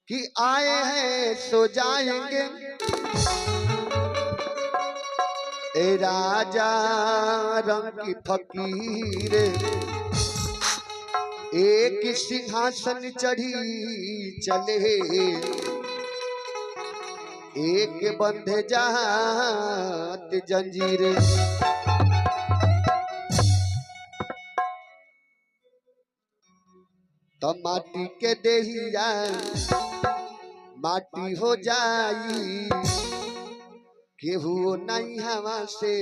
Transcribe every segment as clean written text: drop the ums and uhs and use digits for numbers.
कि आए हैं सो जाएंगे ए राजा रंग की फकीर, एक सिंहासन चढ़ी चले एक बंधे जात जंजीर। तो माटी के देहिया माटी हो जाई, केहू नहीं हवा से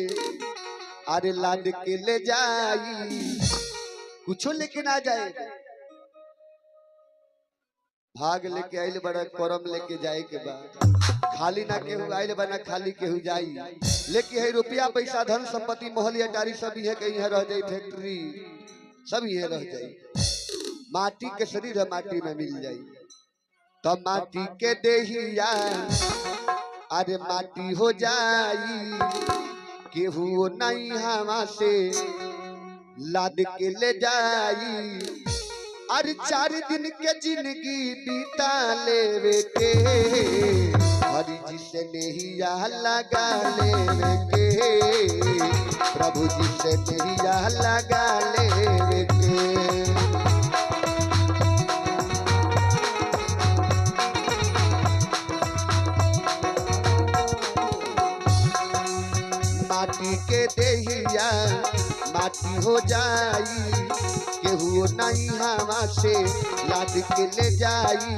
अरे लाद के ले जाई, कुछो लेके ना जाए। भाग लेके आइल बड़ा करम लेके जाए के बाद खाली ना केहू आइल बना खाली केहू जाई, लेके है रुपया पैसा धन संपत्ति मोहलिया टारी सब है कहीं है रह जाई, फैक्ट्री सब ये रह जाई। माटी के शरीर माटी में मिल जाई। तो माटी के देहिया अरे माटी हो जाई, केहू नहीं हवा से लाद के ले जाई। अरे 4 दिन के जिंदगी बीता लेवे के, हरि जी से नैया लगा लेवे के, प्रभु जी से नैया लगा लेवे के। माटी के देहिया माटी हो जाई, केहू नहीं हवा से लाद के ले जाई।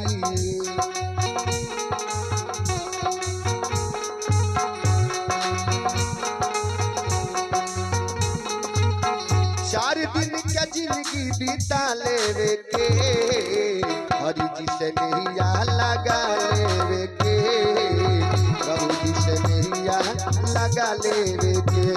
4 दिन के जिंदगी बीता लेवे के, हरि जी से नैया लगा लेवे के, प्रभु जी से नैया लगा लेवे के।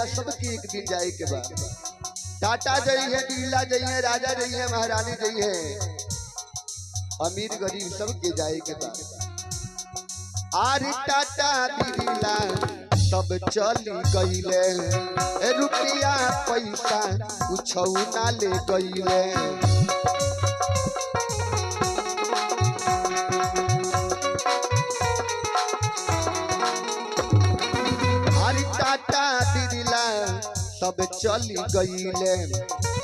सबकी एक दिन जाए के बाद टाटा जई है, बिरला जई है, राजा जई है, महारानी जई है, अमीर गरीब सबके जाए के बाद। आरे टाटा बिरला सब चली गईले, रुपया पैसा कुछ ना ले गईले। आरे टाटा सब चली गईले,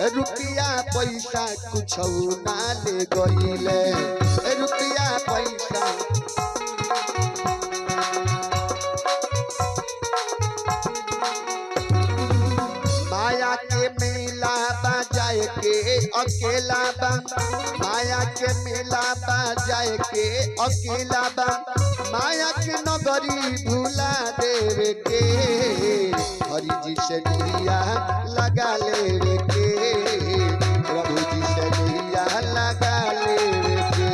रुपया पैसा कुछ ना ले गईले, रुपया पैसा। माया के मेला बाजाए के अकेला बा, माया के मेला बाजाए के अकेला बा, माया के नगरी भूला देवे के, हरि जी से नैया लगा लेवे के, प्रभु जी से नैया लगा लेवे के।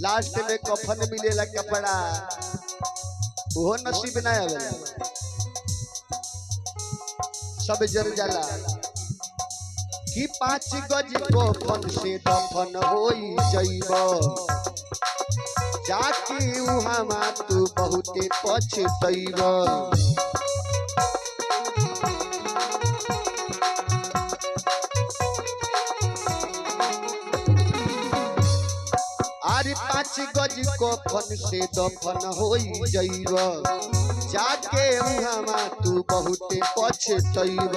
लास्ट में कफन मिलेला कपड़ा, वो नसीब ना आवेला, सब जर जाला। कि 5 गज कफन से दफन होई जइबो, जाके उहाँ तू बहुते पछतैब। अरे 5 गज कफन से दफन हो जइब, जाके उहाँ तू बहुते पछतैब।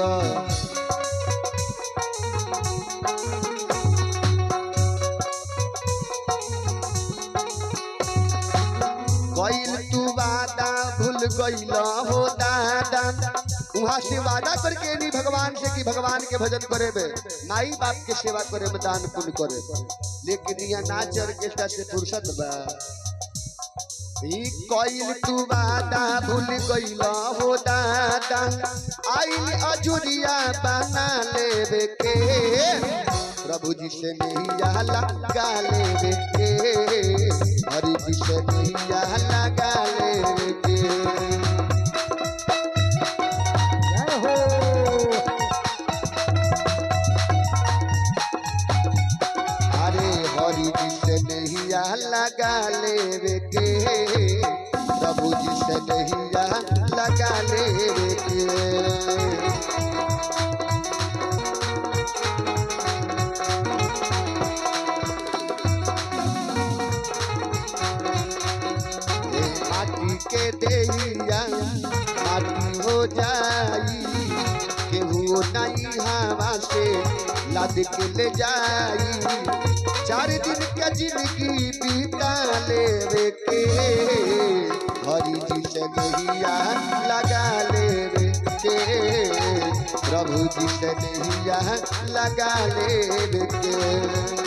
गइल तू वादा भूल गइल हो दादा, वहाँ से वादा करके नहीं भगवान से कि भगवान के भजन करे में, माई बाप के सेवा करे में, दान पुण्य करे, लेकिन यहाँ नाच ऑर्केस्ट्रा से फुर्सत बा। कइल तू वादा भूल गइल हो दादा, आइल अजुरिया बना लेवे के, प्रभु जी से नहीं लगा लेवे के, हरि जी से नहीं लगा लेवे के। अरे हरि जी से नहीं लगा लेवे के, प्रभु जी से नहीं लगा लेवे के। के देहिया माटी हो जाई, केहू नहीं हवा से लाद के ले जाई, 4 दिन के जिंदगी बीता लेवे के, हरि जी से नैया लगा लेवे के, प्रभु जी से नैया लगा लेवे के।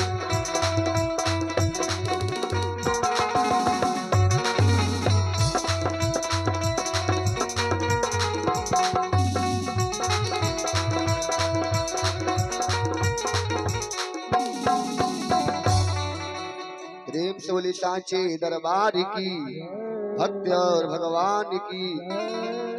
प्रेम से बोली सांचे दरबार की, भक्त और भगवान की।